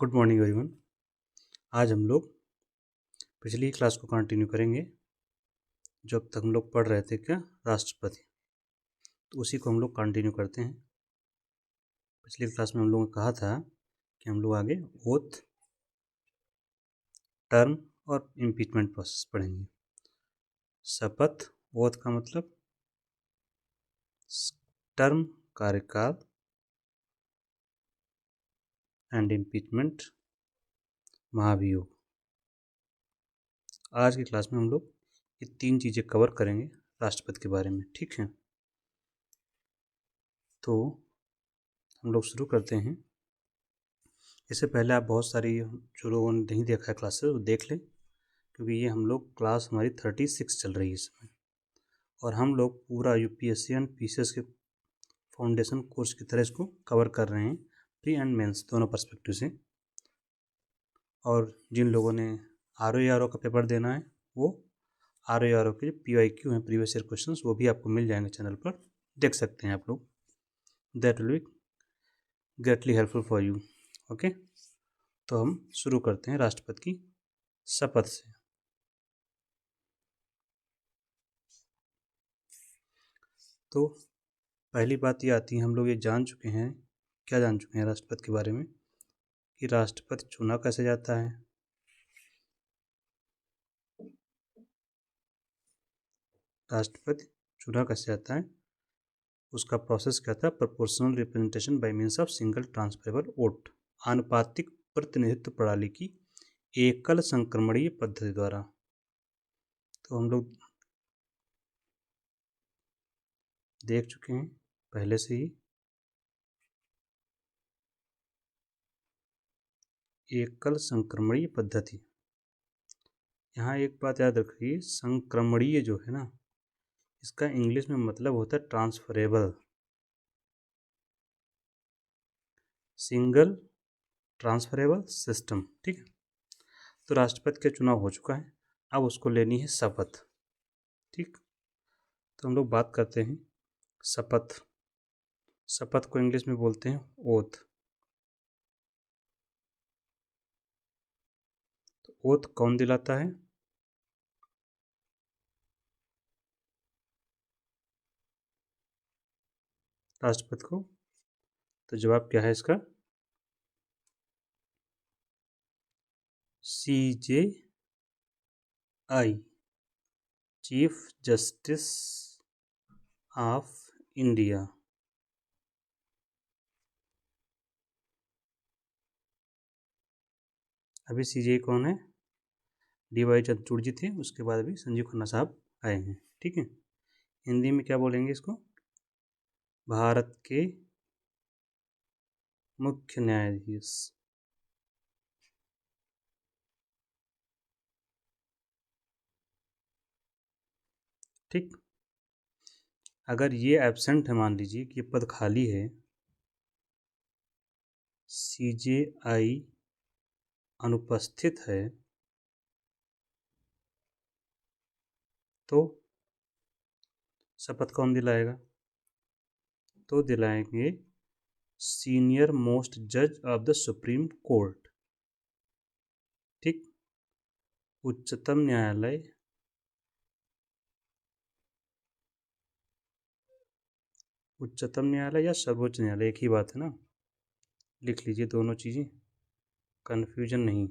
Good morning everyone. आज हम लोग पिछली क्लास को कंटिन्यू करेंगे जो अब तक हम लोग पढ़ रहे थे क्या राष्ट्रपति, तो उसी को हम लोग कंटिन्यू करते हैं। पिछली क्लास में हम लोगों ने कहा था कि हम लोग आगे ओथ, टर्म और इम्पीचमेंट प्रोसेस पढ़ेंगे। शपथ, ओथ का मतलब टर्म कार्यकाल एंड इम्पीचमेंट महाभियोग। आज की क्लास में हम लोग ये तीन चीज़ें कवर करेंगे राष्ट्रपति के बारे में, ठीक है। तो हम लोग शुरू करते हैं। इससे पहले आप बहुत सारी जो लोगों ने नहीं देखा है क्लासेस वो देख लें, क्योंकि ये हम लोग क्लास हमारी 36 चल रही है इस समय, और हम लोग पूरा यूपीएससी एंड पीसीएस के फाउंडेशन कोर्स की तरह इसको कवर कर रहे हैं, प्री एंड मेंस दोनों पर्सपेक्टिव से। और जिन लोगों ने आर का पेपर देना है वो आर के जो PYQ हैं, प्रीवियस ईयर क्वेश्चंस, वो भी आपको मिल जाएंगे चैनल पर, देख सकते हैं आप लोग। That will be greatly helpful for you. Okay, तो हम शुरू करते हैं राष्ट्रपति की शपथ से। तो पहली बात ये आती है, हम लोग ये जान चुके हैं, क्या जान चुके हैं राष्ट्रपति के बारे में, कि राष्ट्रपति चुना कैसे जाता है, राष्ट्रपति चुना कैसे जाता है, उसका प्रोसेस क्या था। Proportional representation bye means of single transferable vote, आनुपातिक प्रतिनिधित्व प्रणाली की एकल संक्रमणीय पद्धति द्वारा। तो हम लोग देख चुके हैं पहले से ही, एकल संक्रमणीय पद्धति। यहाँ एक बात याद रखिए, संक्रमणीय जो है ना, इसका इंग्लिश में मतलब होता है ट्रांसफरेबल, सिंगल ट्रांसफरेबल सिस्टम, ठीक है। तो राष्ट्रपति का चुनाव हो चुका है, अब उसको लेनी है शपथ, ठीक। तो हम लोग बात करते हैं शपथ। शपथ को इंग्लिश में बोलते हैं ओथ। तो ओथ कौन दिलाता है? राष्ट्रपति को। तो जवाब क्या है इसका? CJI, chief justice of India. अभी CJI कौन है? DY चंद्रचूड़ जी थे, उसके बाद अभी संजीव खन्ना साहब आए हैं, ठीक है। हिंदी में क्या बोलेंगे इसको? भारत के मुख्य न्यायाधीश। ठीक। अगर ये एब्सेंट है, मान लीजिए कि ये पद खाली है, CJI अनुपस्थित है, तो शपथ कौन दिलाएगा? तो दिलाएंगे सीनियर मोस्ट जज ऑफ द सुप्रीम कोर्ट, ठीक। उच्चतम न्यायालय, उच्चतम न्यायालय या सर्वोच्च न्यायालय, एक ही बात है ना, लिख लीजिए दोनों चीज़ें, कन्फ्यूजन नहीं।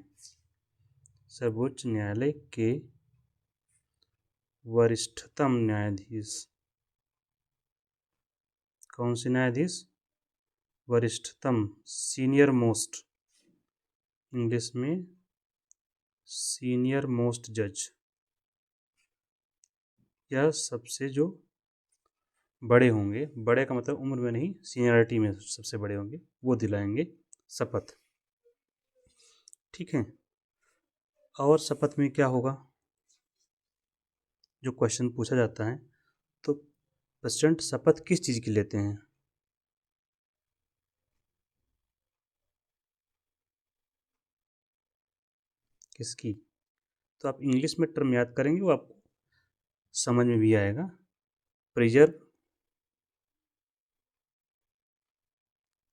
सर्वोच्च न्यायालय के वरिष्ठतम न्यायाधीश। कौन से न्यायाधीश? वरिष्ठतम, सीनियर मोस्ट, इंग्लिश में सीनियर मोस्ट जज, या सबसे जो बड़े होंगे, बड़े का मतलब उम्र में नहीं, सीनियरिटी में सबसे बड़े होंगे, वो दिलाएंगे शपथ, ठीक है। और शपथ में क्या होगा, जो क्वेश्चन पूछा जाता है, तो प्रेसिडेंट शपथ किस चीज़ की लेते हैं? किसकी? तो आप इंग्लिश में टर्म याद करेंगे, वो आपको समझ में भी आएगा। प्रिजर्व,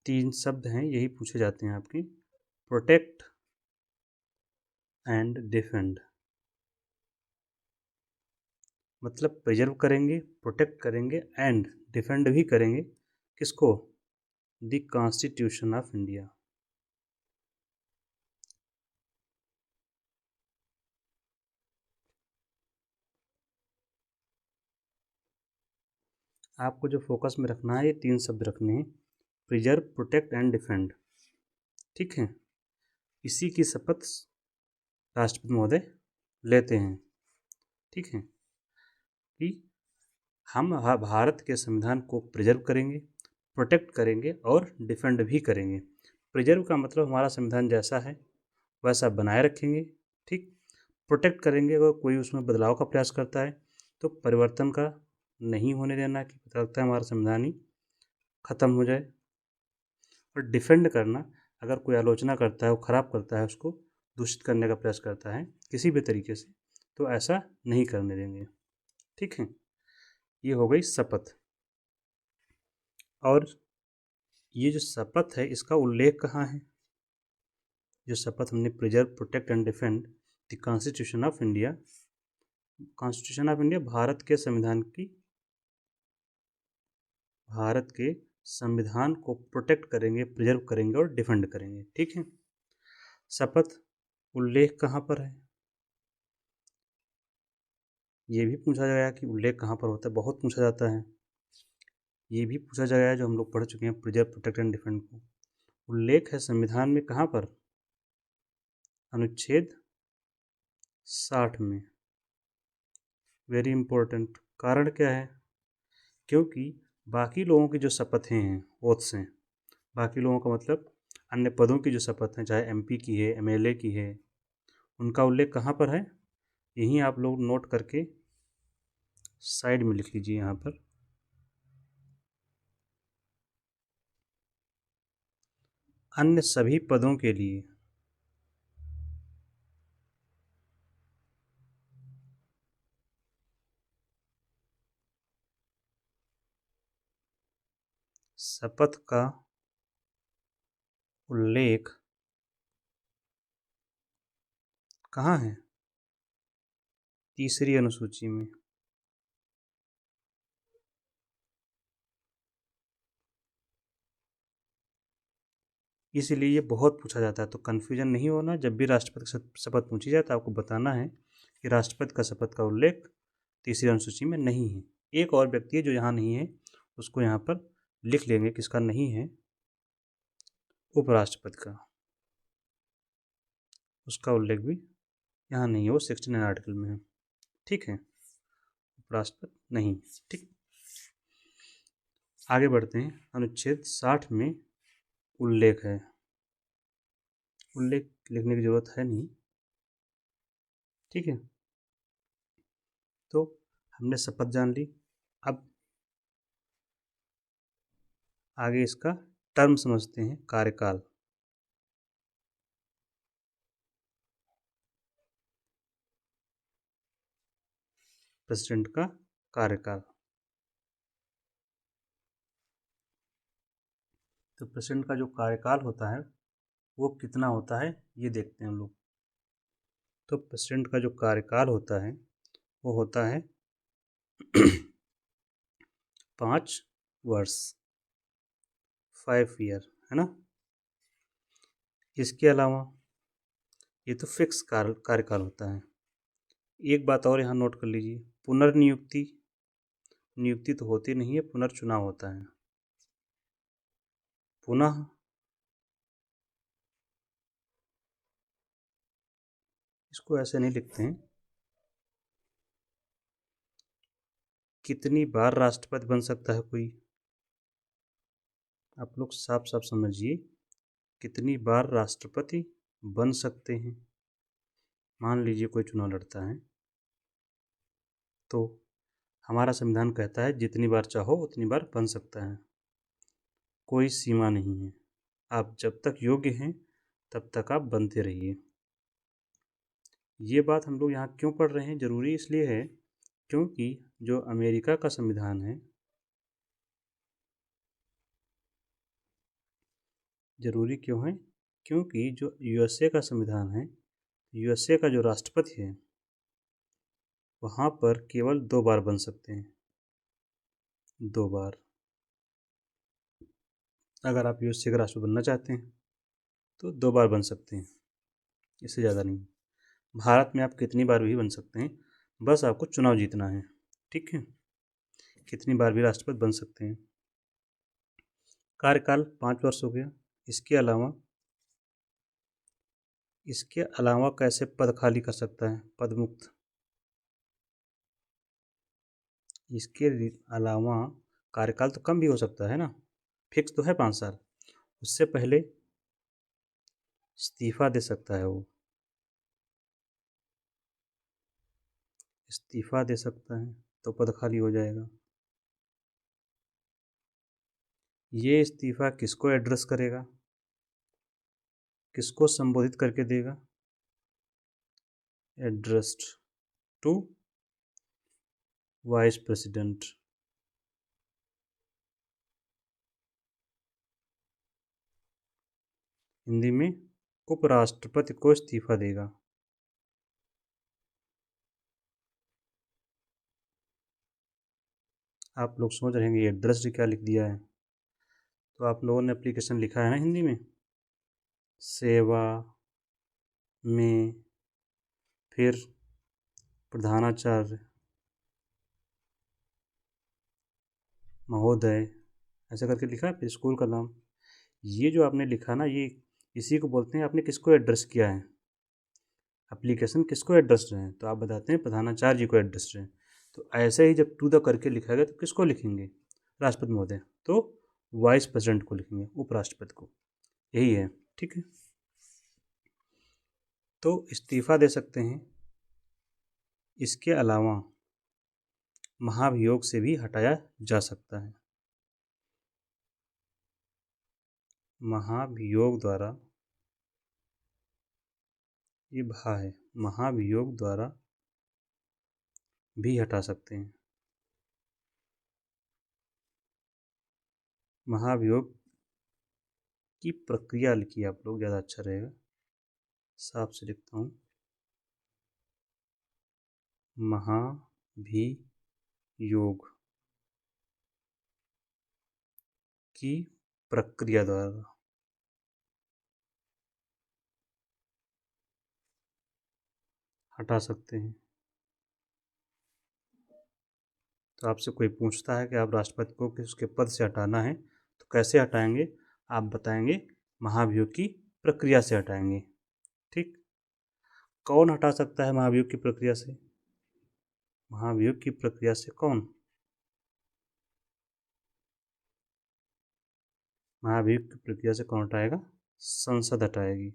तीन शब्द हैं, यही पूछे जाते हैं आपके। प्रोटेक्ट एंड डिफेंड, मतलब प्रिजर्व करेंगे, प्रोटेक्ट करेंगे एंड डिफेंड भी करेंगे। किसको? The constitution of India. आपको जो फोकस में रखना है ये 3 शब्द रखने हैं, प्रिजर्व, प्रोटेक्ट एंड डिफेंड। ठीक है, इसी की शपथ राष्ट्रपति महोदय लेते हैं। ठीक है, कि हम भारत के संविधान को प्रिजर्व करेंगे, प्रोटेक्ट करेंगे और डिफेंड भी करेंगे। प्रिजर्व का मतलब हमारा संविधान जैसा है वैसा बनाए रखेंगे। ठीक, प्रोटेक्ट करेंगे, अगर कोई उसमें बदलाव का प्रयास करता है तो परिवर्तन का नहीं होने देना, कि पता लगता है हमारा संविधान ही खत्म हो जाए। और डिफेंड करना, अगर कोई आलोचना करता है, वो खराब करता है, उसको दूषित करने का प्रयास करता है किसी भी तरीके से, तो ऐसा नहीं करने देंगे। ठीक है, ये हो गई शपथ। और ये जो शपथ है इसका उल्लेख कहाँ है? जो शपथ हमने preserve, protect and defend the constitution of India, constitution of India Bharat के संविधान की, भारत के संविधान को प्रोटेक्ट करेंगे, प्रिजर्व करेंगे और डिफेंड करेंगे। ठीक है, शपथ उल्लेख कहाँ पर है? ये भी पूछा गया कि उल्लेख कहाँ पर होता है, बहुत पूछा जाता है। ये भी पूछा गया जो हम लोग पढ़ चुके हैं प्रिजर्व, प्रोटेक्ट एंड डिफेंड को। उल्लेख है संविधान में कहाँ पर? अनुच्छेद 60 में। Very important. कारण क्या है? क्योंकि बाकी लोगों की जो शपथें हैं, ओथ्स हैं, बाकी लोगों का मतलब अन्य पदों की जो शपथ हैं, चाहे एमपी की है, एमएलए की है, उनका उल्लेख कहाँ पर है? यहीं आप लोग नोट करके साइड में लिख लीजिए यहाँ पर। अन्य सभी पदों के लिए शपथ का उल्लेख कहाँ है? तीसरी अनुसूची में। इसीलिए ये बहुत पूछा जाता है, तो कन्फ्यूजन नहीं होना। जब भी राष्ट्रपति शपथ पूछी जाए तो आपको बताना है कि राष्ट्रपति का शपथ का उल्लेख तीसरी अनुसूची में नहीं है। एक और व्यक्ति है जो यहाँ नहीं है, उसको यहाँ पर लिख लेंगे किसका नहीं है, उपराष्ट्रपति का, उसका उल्लेख भी यहाँ नहीं है, वो 69 आर्टिकल में है। ठीक है, उपराष्ट्रपति नहीं। ठीक, आगे बढ़ते हैं। अनुच्छेद 60 में उल्लेख है, उल्लेख लिखने की जरूरत है नहीं। ठीक है, तो हमने शपथ जान ली। अब आगे इसका टर्म समझते हैं, कार्यकाल। प्रेसिडेंट का कार्यकाल। तो प्रेसिडेंट का जो कार्यकाल होता है वो कितना होता है ये देखते हैं हम लोग। तो प्रेसिडेंट का जो कार्यकाल होता है वो होता है 5 वर्ष, 5 ईयर, है ना। इसके अलावा ये तो फिक्स कार्यकाल होता है। एक बात और यहाँ नोट कर लीजिए, पुनर्नियुक्ति, नियुक्ति तो होती नहीं है, पुनर्चुनाव होता है। पुनः, इसको ऐसे नहीं लिखते हैं। कितनी बार राष्ट्रपति बन सकता है कोई, आप लोग साफ साफ समझिए, कितनी बार राष्ट्रपति बन सकते हैं। मान लीजिए कोई चुनाव लड़ता है तो हमारा संविधान कहता है जितनी बार चाहो उतनी बार बन सकता है, कोई सीमा नहीं है। आप जब तक योग्य हैं तब तक आप बनते रहिए। ये बात हम लोग यहाँ क्यों पढ़ रहे हैं, ज़रूरी इसलिए है क्योंकि जो अमेरिका का संविधान है, ज़रूरी क्यों है क्योंकि जो यूएसए का संविधान है, यूएसए का जो राष्ट्रपति है वहाँ पर केवल 2 बार बन सकते हैं, 2 बार। अगर आप यूएसए का राष्ट्रपति बनना चाहते हैं तो 2 बार बन सकते हैं, इससे ज़्यादा नहीं। भारत में आप कितनी बार भी बन सकते हैं, बस आपको चुनाव जीतना है, ठीक है। कितनी बार भी राष्ट्रपति बन सकते हैं। कार्यकाल 5 वर्ष हो गया। इसके अलावा कैसे पद खाली कर सकता है, पद मुक्त। इसके अलावा कार्यकाल तो कम भी हो सकता है ना, फिक्स तो है 5 साल। उससे पहले इस्तीफा दे सकता है वो, इस्तीफा दे सकता है तो पद खाली हो जाएगा। ये इस्तीफा किसको एड्रेस करेगा, किसको संबोधित करके देगा, addressed to vice president. Hindi में उपराष्ट्रपति को इस्तीफा देगा। आप लोग सोच रहे हैं ये एड्रेस्ड क्या लिख दिया है, तो आप लोगों ने एप्लीकेशन लिखा है ना हिंदी में, सेवा में, फिर प्रधानाचार्य महोदय, ऐसा करके लिखा है, फिर स्कूल का नाम। ये जो आपने लिखा ना, ये इसी को बोलते हैं आपने किसको एड्रेस किया है, एप्लीकेशन किसको एड्रेस्ड है, तो आप बताते हैं प्रधानाचार्य जी को एड्रेस्ड है। तो ऐसे ही जब टू द करके लिखा गया तो किसको लिखेंगे, राष्ट्रपति महोदय, तो वाइस प्रेसिडेंट को लिखेंगे, उपराष्ट्रपति को, यही है, ठीक है। तो इस्तीफा दे सकते हैं। इसके अलावा महाभियोग से भी हटाया जा सकता है। महाभियोग द्वारा, ये भा है, महाभियोग द्वारा भी हटा सकते हैं। महाभियोग की प्रक्रिया लिखिए आप लोग, ज़्यादा अच्छा रहेगा, साफ से लिखता हूँ। महाभियोग की प्रक्रिया द्वारा हटा सकते हैं। तो आपसे कोई पूछता है कि आप राष्ट्रपति को किसके पद से हटाना है तो कैसे हटाएंगे, आप बताएंगे महाभियोग की प्रक्रिया से हटाएंगे, ठीक। कौन हटा सकता है महाभियोग की प्रक्रिया से, महाभियोग की प्रक्रिया से कौन, महाभियोग की प्रक्रिया से कौन हटाएगा, संसद हटाएगी,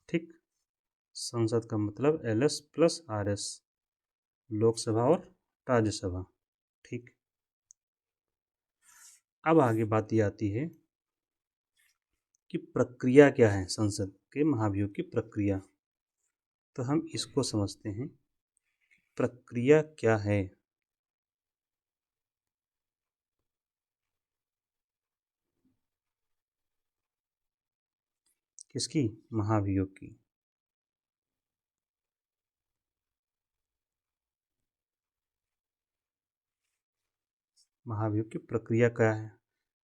ठीक। संसद का मतलब LS + RS, लोकसभा और राज्यसभा, ठीक। अब आगे बात ये आती है कि प्रक्रिया क्या है संसद के महाभियोग की प्रक्रिया, तो हम इसको समझते हैं, प्रक्रिया क्या है। किसकी, महाभियोग की। महाभियोग की प्रक्रिया क्या है,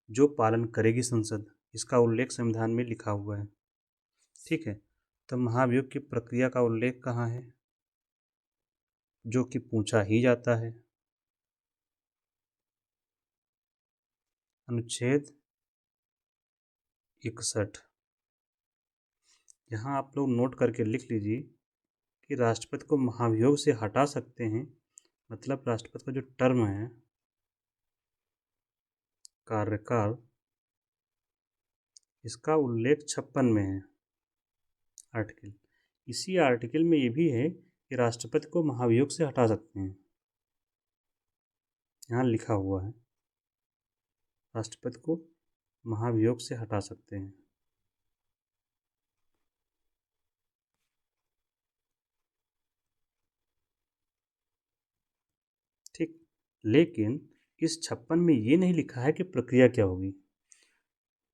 जो पालन करेगी संसद, इसका उल्लेख संविधान में लिखा हुआ है, ठीक है। तो महाभियोग की प्रक्रिया का उल्लेख कहाँ है, जो कि पूछा ही जाता है, अनुच्छेद 61। यहाँ आप लोग नोट करके लिख लीजिए कि राष्ट्रपति को महाभियोग से हटा सकते हैं, मतलब राष्ट्रपति का जो टर्म है, कार्यकाल, इसका उल्लेख 56 में है आर्टिकल। इसी आर्टिकल में ये भी है कि राष्ट्रपति को महाभियोग से हटा सकते हैं, यहाँ लिखा हुआ है राष्ट्रपति को महाभियोग से हटा सकते हैं, ठीक। लेकिन इस 56 में ये नहीं लिखा है कि प्रक्रिया क्या होगी।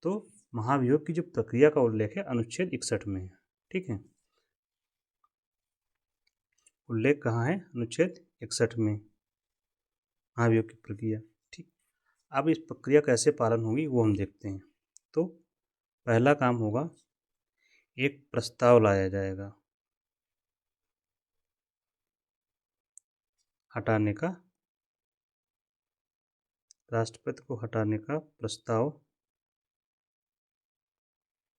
तो महाभियोग की जो प्रक्रिया का उल्लेख है अनुच्छेद 61 में है। ठीक है, उल्लेख कहाँ है? अनुच्छेद 61 में, महाभियोग की प्रक्रिया। ठीक, अब इस प्रक्रिया कैसे पालन होगी वो हम देखते हैं। तो पहला काम होगा, एक प्रस्ताव लाया जाएगा हटाने का, राष्ट्रपति को हटाने का प्रस्ताव,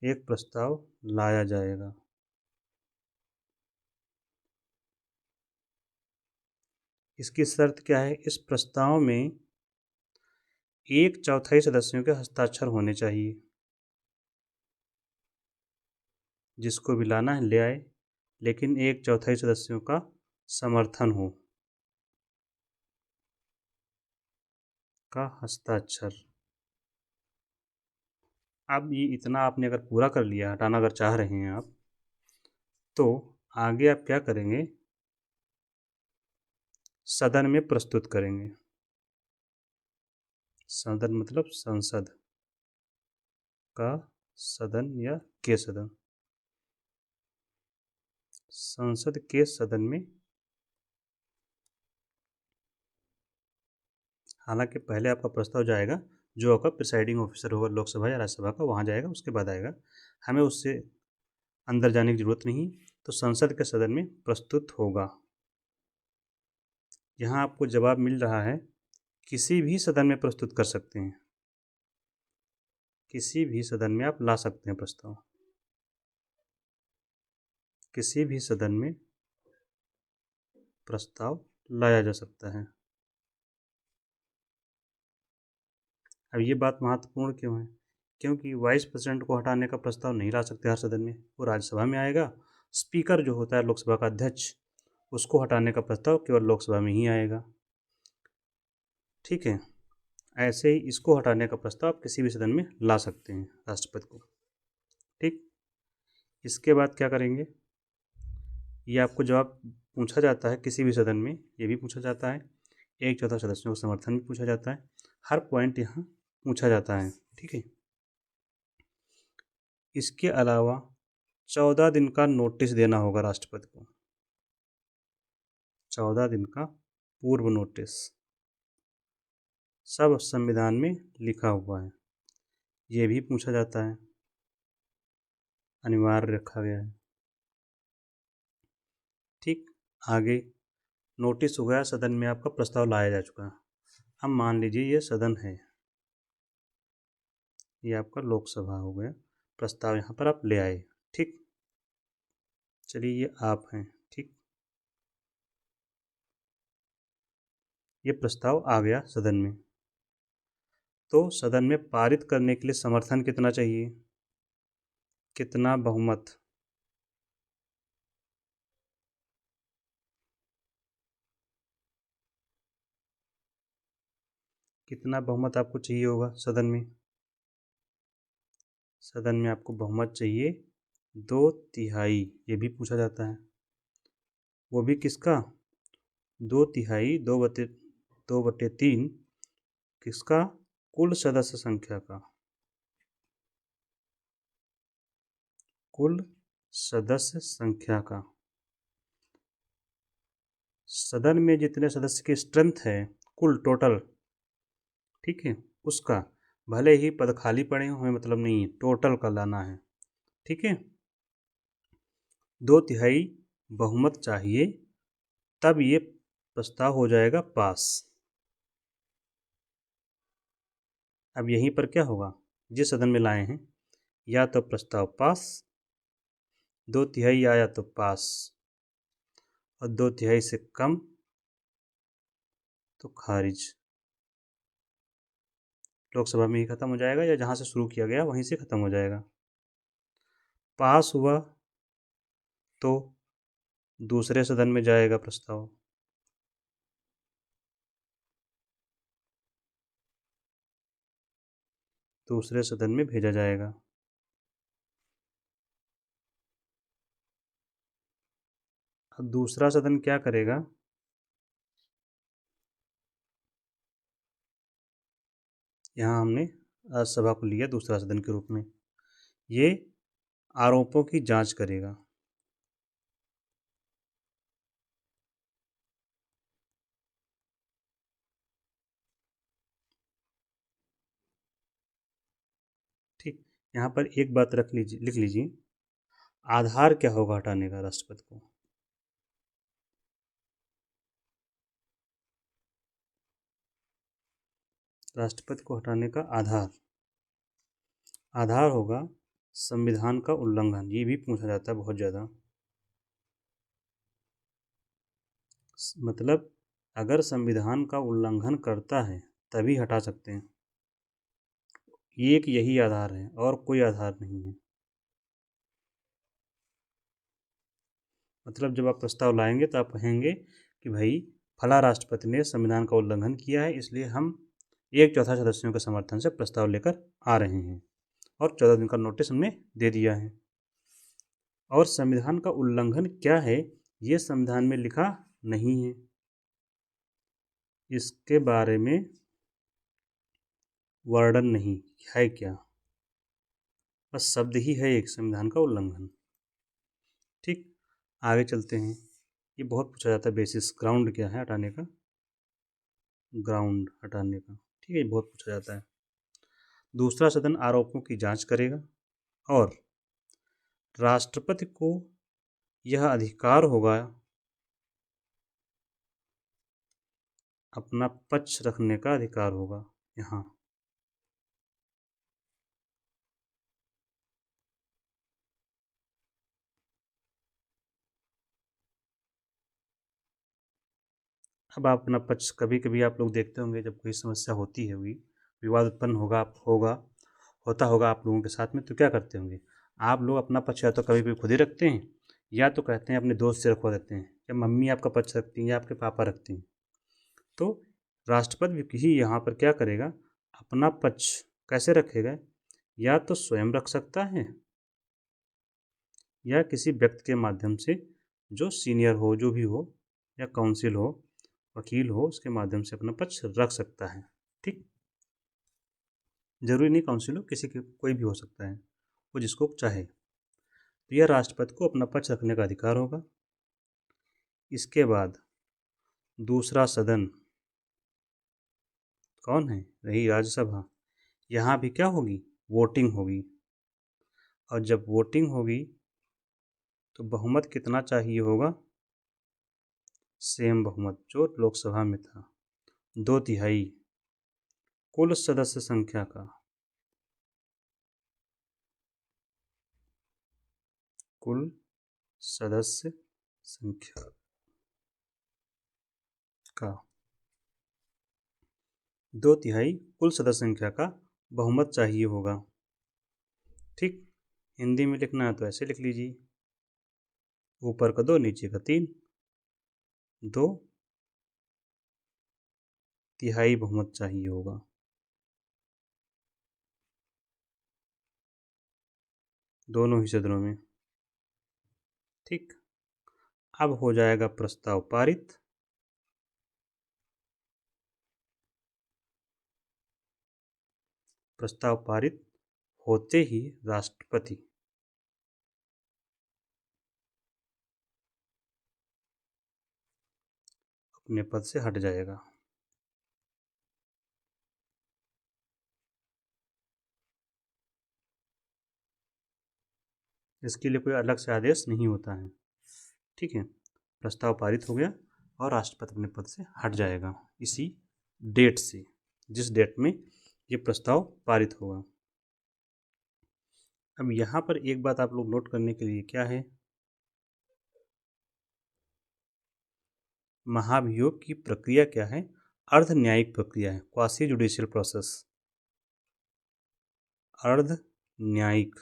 एक प्रस्ताव लाया जाएगा। इसकी शर्त क्या है? इस प्रस्ताव में 1/4 सदस्यों के हस्ताक्षर होने चाहिए। जिसको भी लाना है ले आए, लेकिन 1/4 सदस्यों का समर्थन हो, का हस्ताक्षर। अब ये इतना आपने अगर पूरा कर लिया, हटाना अगर चाह रहे हैं आप, तो आगे आप क्या करेंगे? सदन में प्रस्तुत करेंगे। सदन मतलब संसद का सदन या के सदन, संसद के सदन में। हालांकि पहले आपका प्रस्ताव जाएगा, जो आपका प्रिसाइडिंग ऑफिसर होगा लोकसभा या राज्यसभा का, वहाँ जाएगा, उसके बाद आएगा। हमें उससे अंदर जाने की जरूरत नहीं। तो संसद के सदन में प्रस्तुत होगा। यहाँ आपको जवाब मिल रहा है, किसी भी सदन में प्रस्तुत कर सकते हैं, किसी भी सदन में आप ला सकते हैं प्रस्ताव, किसी भी सदन में प्रस्ताव लाया जा सकता है। अब ये बात महत्वपूर्ण क्यों है? क्योंकि वाइस प्रेसिडेंट को हटाने का प्रस्ताव नहीं ला सकते हर सदन में, वो राज्यसभा में आएगा। स्पीकर जो होता है लोकसभा का अध्यक्ष, उसको हटाने का प्रस्ताव केवल लोकसभा में ही आएगा। ठीक है, ऐसे ही इसको हटाने का प्रस्ताव आप किसी भी सदन में ला सकते हैं, राष्ट्रपति को। ठीक, इसके बाद क्या करेंगे? ये आपको जवाब पूछा जाता है किसी भी सदन में, ये भी पूछा जाता है, 1/4 सदस्यों का समर्थन भी पूछा जाता है, हर पॉइंट यहाँ पूछा जाता है। ठीक है, इसके अलावा 14 दिन का नोटिस देना होगा राष्ट्रपति को, 14 दिन का पूर्व नोटिस, सब संविधान में लिखा हुआ है, ये भी पूछा जाता है, अनिवार्य रखा गया है। ठीक, आगे नोटिस हो गया, सदन में आपका प्रस्ताव लाया जा चुका है। अब मान लीजिए ये सदन है, ये आपका लोकसभा हो गया, प्रस्ताव यहाँ पर आप ले आए। ठीक, चलिए ये आप हैं। ठीक, ये प्रस्ताव आ गया सदन में, तो सदन में पारित करने के लिए समर्थन कितना चाहिए? कितना बहुमत? कितना बहुमत आपको चाहिए होगा सदन में? सदन में आपको बहुमत चाहिए 2/3, ये भी पूछा जाता है। वो भी किसका? 2/3, 2/3 किसका? कुल सदस्य संख्या का, कुल सदस्य संख्या का। सदन में जितने सदस्य की स्ट्रेंथ है, कुल टोटल, ठीक है, उसका, भले ही पद खाली पड़े हों, हमें मतलब नहीं है, टोटल का लाना है। ठीक है, 2/3 बहुमत चाहिए, तब ये प्रस्ताव हो जाएगा पास। अब यहीं पर क्या होगा? जिस सदन में लाए हैं, या तो प्रस्ताव पास, 2/3 आया तो पास, और 2/3 से कम तो खारिज। लोकसभा में ही खत्म हो जाएगा, या जहाँ से शुरू किया गया वहीं से खत्म हो जाएगा। पास हुआ तो दूसरे सदन में जाएगा प्रस्ताव, दूसरे सदन में भेजा जाएगा। अब दूसरा सदन क्या करेगा? यहाँ हमने राज्यसभा को लिया दूसरा सदन के रूप में, ये आरोपों की जांच करेगा। ठीक, यहाँ पर एक बात लिख लीजिए, आधार क्या होगा हटाने का राष्ट्रपति को? राष्ट्रपति को हटाने का आधार होगा संविधान का उल्लंघन। ये भी पूछा जाता है बहुत ज़्यादा। मतलब अगर संविधान का उल्लंघन करता है तभी हटा सकते हैं। एक यही आधार है और कोई आधार नहीं है। मतलब जब आप प्रस्ताव लाएंगे तो आप कहेंगे कि भाई फला राष्ट्रपति ने संविधान का उल्लंघन किया है, इसलिए हम 1/4 सदस्यों के समर्थन से प्रस्ताव लेकर आ रहे हैं और 14 दिन का नोटिस हमने दे दिया है। और संविधान का उल्लंघन क्या है ये संविधान में लिखा नहीं है, इसके बारे में वर्णन नहीं है। क्या? बस शब्द ही है एक, संविधान का उल्लंघन। ठीक, आगे चलते हैं। ये बहुत पूछा जाता है, बेसिस ग्राउंड क्या है हटाने का? ग्राउंड हटाने का, ठीक है, बहुत पूछा जाता है। दूसरा सदन आरोपों की जांच करेगा और राष्ट्रपति को यह अधिकार होगा अपना पक्ष रखने का अधिकार होगा। यहाँ अब आप अपना पक्ष, कभी कभी आप लोग देखते होंगे जब कोई समस्या होती है, हुई विवाद उत्पन्न होता होगा आप लोगों के साथ में, तो क्या करते होंगे आप लोग? अपना पक्ष या तो कभी कभी खुद ही रखते हैं या तो कहते हैं अपने दोस्त से रखवा देते हैं, या मम्मी आपका पक्ष रखती हैं या आपके पापा रखते हैं। तो राष्ट्रपति ही यहाँ पर क्या करेगा, अपना पक्ष कैसे रखेगा? या तो स्वयं रख सकता है या किसी व्यक्ति के माध्यम से, जो सीनियर हो, जो भी हो, या काउंसिल हो, वकील हो, उसके माध्यम से अपना पक्ष रख सकता है। ठीक, जरूरी नहीं काउंसिल हो, किसी के कोई भी हो सकता है, वो जिसको चाहे। तो यह राष्ट्रपति को अपना पक्ष रखने का अधिकार होगा। इसके बाद दूसरा सदन कौन है? रही राज्यसभा। यहाँ भी क्या होगी? वोटिंग होगी। और जब वोटिंग होगी तो बहुमत कितना चाहिए होगा? सेम बहुमत जो लोकसभा में था, 2/3 कुल सदस्य संख्या का। कुल सदस्य संख्या का 2/3 कुल सदस्य संख्या का बहुमत चाहिए होगा। ठीक, हिंदी में लिखना है तो ऐसे लिख लीजिए, ऊपर का 2 नीचे का 3, 2/3 बहुमत चाहिए होगा। दोनों ही सदनों में। ठीक, अब हो जाएगा प्रस्ताव पारित। प्रस्ताव पारित होते ही राष्ट्रपति अपने पद से हट जाएगा। इसके लिए कोई अलग से आदेश नहीं होता है। ठीक है, प्रस्ताव पारित हो गया और राष्ट्रपति अपने पद से हट जाएगा इसी डेट से, जिस डेट में ये प्रस्ताव पारित होगा। अब यहाँ पर एक बात आप लोग नोट करने के लिए क्या है, महाभियोग की प्रक्रिया क्या है? अर्ध न्यायिक प्रक्रिया है, क्वासी जुडिशियल प्रोसेस। अर्ध न्यायिक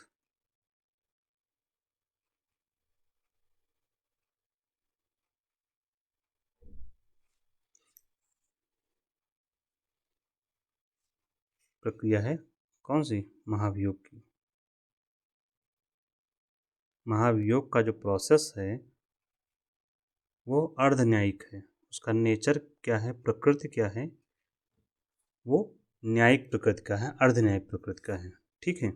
प्रक्रिया है। कौन सी? महाभियोग की। महाभियोग का जो प्रोसेस है वो अर्ध न्यायिक है। उसका नेचर क्या है, प्रकृति क्या है? वो न्यायिक प्रकृति का है, अर्ध न्यायिक प्रकृति का है। ठीक है,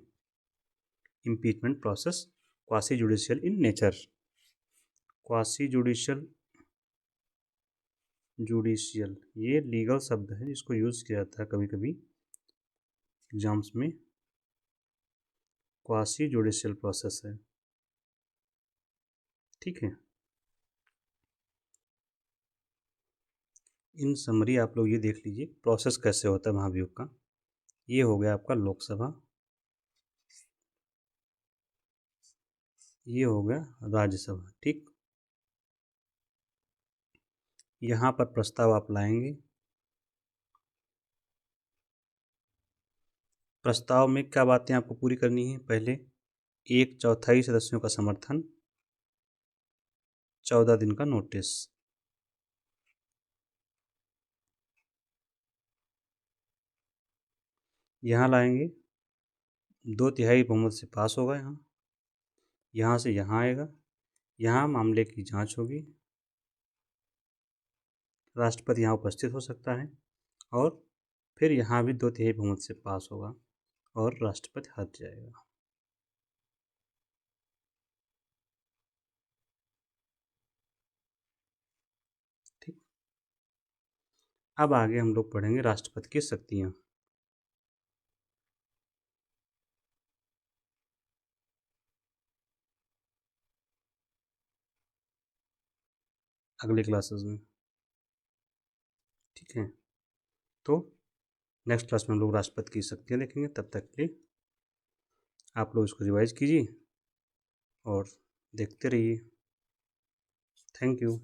impeachment process, quasi judicial in nature. Quasi judicial ये लीगल शब्द है, इसको यूज़ किया जाता है कभी कभी एग्जाम्स में। क्वासी जुडिशियल प्रोसेस है, ठीक है। इन समरी आप लोग ये देख लीजिए प्रोसेस कैसे होता है महाभियोग का। ये हो गया आपका लोकसभा, ये हो गया राज्यसभा, ठीक। यहाँ पर प्रस्ताव आप लाएंगे। प्रस्ताव में क्या बातें आपको पूरी करनी है? पहले 1/4 सदस्यों का समर्थन, 14 दिन का नोटिस। यहाँ लाएंगे 2/3 बहुमत से पास होगा। यहाँ से यहाँ आएगा, यहाँ मामले की जांच होगी, राष्ट्रपति यहाँ उपस्थित हो सकता है और फिर यहाँ भी 2/3 बहुमत से पास होगा और राष्ट्रपति हट जाएगा। ठीक, अब आगे हम लोग पढ़ेंगे राष्ट्रपति की शक्तियाँ। अगले क्लासेस में, ठीक है। तो नेक्स्ट क्लास में हम लोग राष्ट्रपति की शक्तियाँ देखेंगे। तब तक के लिए आप लोग इसको रिवाइज कीजिए और देखते रहिए। Thank you.